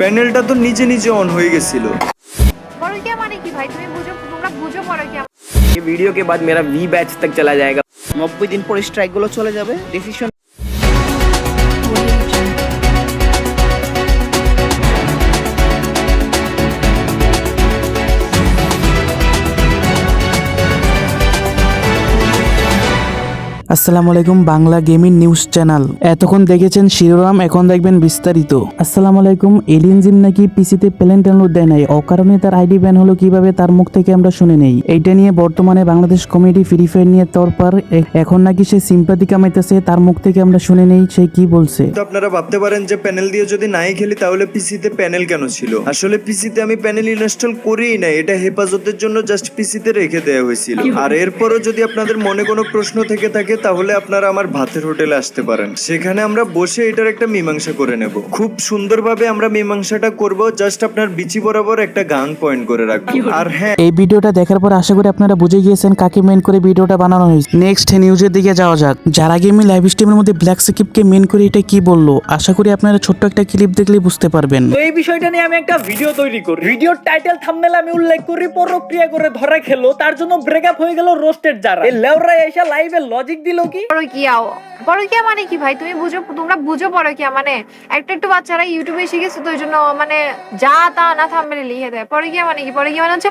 প্যানেলটা তো নিজে নিজে অন হয়ে গেছিল। পরকীয়া মানে কি ভাই? তোমরা বুঝো পরকীয়া। ये वीडियो के बाद मेरा वी बैच तक चला जाएगा। 90 দিন পর স্ট্রাইক গুলো চলে যাবে, ডিসিশন। আসসালামু আলাইকুম, বাংলা গেমিং নিউজ চ্যানেল। এতক্ষণ দেখেছেন শিরোনাম, এখন দেখবেন বিস্তারিত। আসসালামু আলাইকুম। এলিয়েন জিম নাকি পিসিতে প্লেন ডাউনলোড দেয় নাই, অকারণে তার আইডি ব্যান হলো কিভাবে, তার মুখ থেকে আমরা শুনে নেই। এইটা নিয়ে বর্তমানে বাংলাদেশ কমিটি ফ্রি ফায়ার নিয়ে তরপার। এখন নাকি সে সিম্পাতি কামাইতেছে, তার মুখ থেকে আমরা শুনে নেই সে কি বলছে। তো আপনারা ভাবতে পারেন যে প্যানেল দিয়ে যদি নাই খেলি তাহলে পিসিতে প্যানেল কেন ছিল। আসলে পিসিতে আমি প্যানেল ইনস্টল করিই না, এটা হেফাজতের জন্য জাস্ট পিসিতে রেখে দেওয়া হয়েছিল। আর এরপরও যদি আপনাদের মনে কোনো প্রশ্ন থেকে থাকে তাহলে আপনারা আমার ভাতের হোটেলে আসতে পারেন, সেখানে আমরা বসে এটার একটা মীমাংসা করে নেব। খুব সুন্দরভাবে আমরা মীমাংসাটা করব, জাস্ট আপনার বিচি বরাবর একটা গান পয়েন্ট করে রাখবো। আর হ্যাঁ, এই ভিডিওটা দেখার পর আশা করি আপনারা বুঝে গিয়েছেন কাকে মেন করে ভিডিওটা বানানো হয়েছে। নেক্সট নিউজের দিকে যাওয়া যাক। যারা গেমিং লাইভ স্ট্রিমের মধ্যে ব্ল্যাক সাকিবকে মেন করে এটা কি বললো, আশা করি আপনারা ছোট্ট একটা ক্লিপ দেখলেই বুঝতে পারবেন। তো এই বিষয়টা নিয়ে আমি একটা ভিডিও তৈরি করি। ভিডিওর টাইটেল থাম্বনেল আমি উল্লেখ করি পরক্রিয়া করে ধরা খেলো, তার জন্য ব্রেকআপ হয়ে গেল রোস্টেড যারা। এই লেওরা এসে লাইভে লজিক দিল কি? পরকীয়া মানে কি ভাই? তোমরা বুঝো পরকীয়া মানে? একটু বাচ্চারা ইউটিউবে শিখেছে তো ওই জন্য মানে যা তা না থাম্বনেলে লিখে দেয়। পরকীয়া মানে কি? পরকীয়া মানে হচ্ছে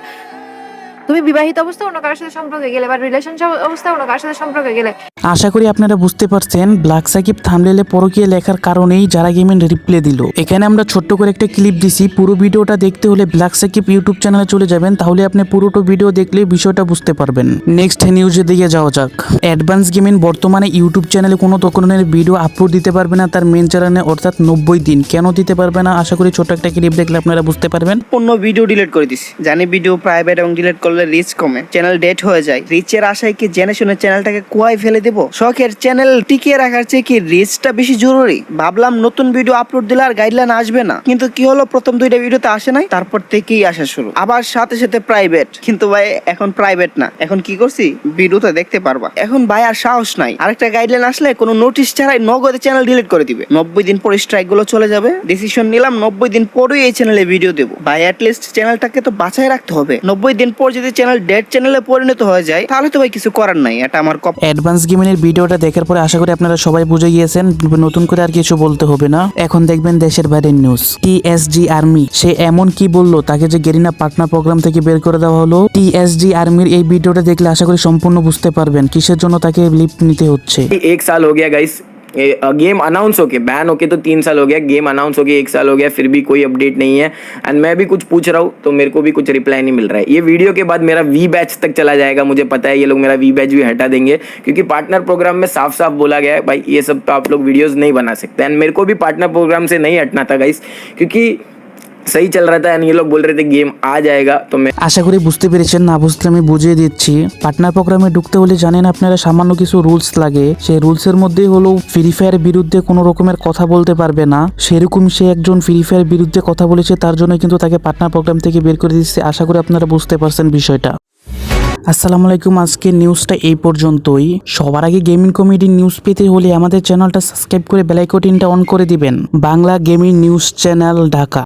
তুমি বিবাহিত অবস্থায় অন্য কারোর সাথে সম্পর্কে গেলে বা রিলেশনশিপ অবস্থায় অন্য কারোর সাথে সম্পর্কে গেলে। আশা করি আপনারা বুঝতে পারছেন ব্ল্যাক সাকিব থাম্বনেলে পরকীয়া লেখার কারণেই যারা গেমিং রিপ্লে দিল। এখানে আমরা ছোট্ট করে একটা ক্লিপ দিছি। পুরো ভিডিওটা দেখতে হলে ব্ল্যাক সাকিব ইউটিউব চ্যানেলে চলে যাবেন, তাহলে আপনি পুরোটা ভিডিও দেখলে বিষয়টা বুঝতে পারবেন। নেক্সট নিউজের দিকে যাওয়া যাক। অ্যাডভান্স গেমিং বর্তমানে ইউটিউব চ্যানেলে কোনো ধরনের ভিডিও আপলোড দিতে পারবে না তার মেন চ্যানেলে, অর্থাৎ 90 দিন। কেন দিতে পারবে না, আশা করি ছোট্ট একটা ক্লিপ দেখলে আপনারা বুঝতে পারবেন। অন্য ভিডিও ডিলিট করে দিছি, জানি ভিডিও প্রাইভেট এবং ডিলিট করলে রিচ কমে, চ্যানেল ডেট হয়ে যায়। রিচের আশায় কি জেনে শুনে চ্যানেলটাকে কুয়ায় ফেলে দেব? শখের চ্যানেল টিকিয়ে রাখার চেয়ে কি রিচটা বেশি জরুরি? ভাবলাম নতুন ভিডিও আপলোড দিলে আর গাইডলাইন আসবে না, কিন্তু কি হলো, প্রথম 2টা ভিডিওতে আসে নাই, তারপর থেকেই আসা শুরু। আবার সাথে সাথে প্রাইভেট, কিন্তু ভাই এখন প্রাইভেট না, এখন কি করছি ভিডিওতে দেখতে পারবা। এখন ভাই আর সাহস নাই, আরেকটা গাইডলাইন আসলে কোনো নোটিশ ছাড়াই নগদে চ্যানেল ডিলিট করে দিবে। 90 দিন পর স্ট্রাইক গুলো চলে যাবে, ডিসিশন নিলাম 90 দিন পরেই এই চ্যানেলে ভিডিও দেবো। ভাই অ্যাটলিস্ট চ্যানেলটাকে তো বাঁচাই রাখতে হবে। 90 দিন পর যদি চ্যানেল ডেড চ্যানেলে পরিণত হয়ে যায় তাহলে তো ভাই কিছু করার নাই, এটা আমার অ্যাডভান্স গেমিং এর ভিডিওটা দেখার পরে আশা করি আপনারা সবাই বুঝে গিয়েছেন, নতুন করে আর কিছু বলতে হবে না। এখন দেখবেন দেশের বাইরের নিউজ। টিএসজি আর্মি সে এমন কি বললো, তাকে যে গেরিনা পার্টনার প্রোগ্রাম থেকে বের করে দেওয়া হলো। টিএসজি আর্মির এই ভিডিওটা দেখলে আশা করি সম্পূর্ণ বুঝতে পারবেন কিসের জন্য তাকে লিফট নিতে হচ্ছে। 1 साल हो गया गाइस, गेम अनाउंस होके, बैन होके तो 3 साल हो गया, गेम अनाउंस होके 1 साल हो गया, फिर भी कोई अपडेट नहीं है। एंड मैं भी कुछ पूछ रहा हूँ तो मेरे को भी कुछ रिप्लाई नहीं मिल रहा है। ये वीडियो के बाद मेरा वी बैच तक चला जाएगा, मुझे पता है ये लोग मेरा वी बैच भी हटा देंगे, क्योंकि पार्टनर प्रोग्राम में साफ साफ बोला गया है भाई ये सब तो आप लोग वीडियोज़ नहीं बना सकते। एंड मेरे को भी पार्टनर प्रोग्राम से नहीं हटना था गाइस, क्योंकि सही चल रहा था एंड ये लोग बोल रहे थे गेम आ जाएगा। तो मैं আশা করি বুঝতে পেরেছেন, না বুঝলে আমি বুঝিয়ে দিচ্ছি। পার্টনার প্রোগ্রামে ঢুকতে হলে জানেন আপনারা সামান্য কিছু রুলস লাগে, সেই রুলসের মধ্যে হলো ফ্রি ফায়ারের বিরুদ্ধে কোনো রকমের কথা বলতে পারবে না। সেরকম সে একজন ফ্রি ফায়ারের বিরুদ্ধে কথা বলেছে, তার জন্য কিন্তু তাকে পার্টনার প্রোগ্রাম থেকে বের করে দিচ্ছে। আশা করি আপনারা বুঝতে পারছেন বিষয়টা। আসসালামু আলাইকুম, আজকের নিউজটা এই পর্যন্তই। সবার আগে গেমিং কমেডির নিউজ পেতে হলে আমাদের চ্যানেলটা সাবস্ক্রাইব করে বেল আইকনটা অন করে দিবেন। Bangla gaming news channel, Dhaka.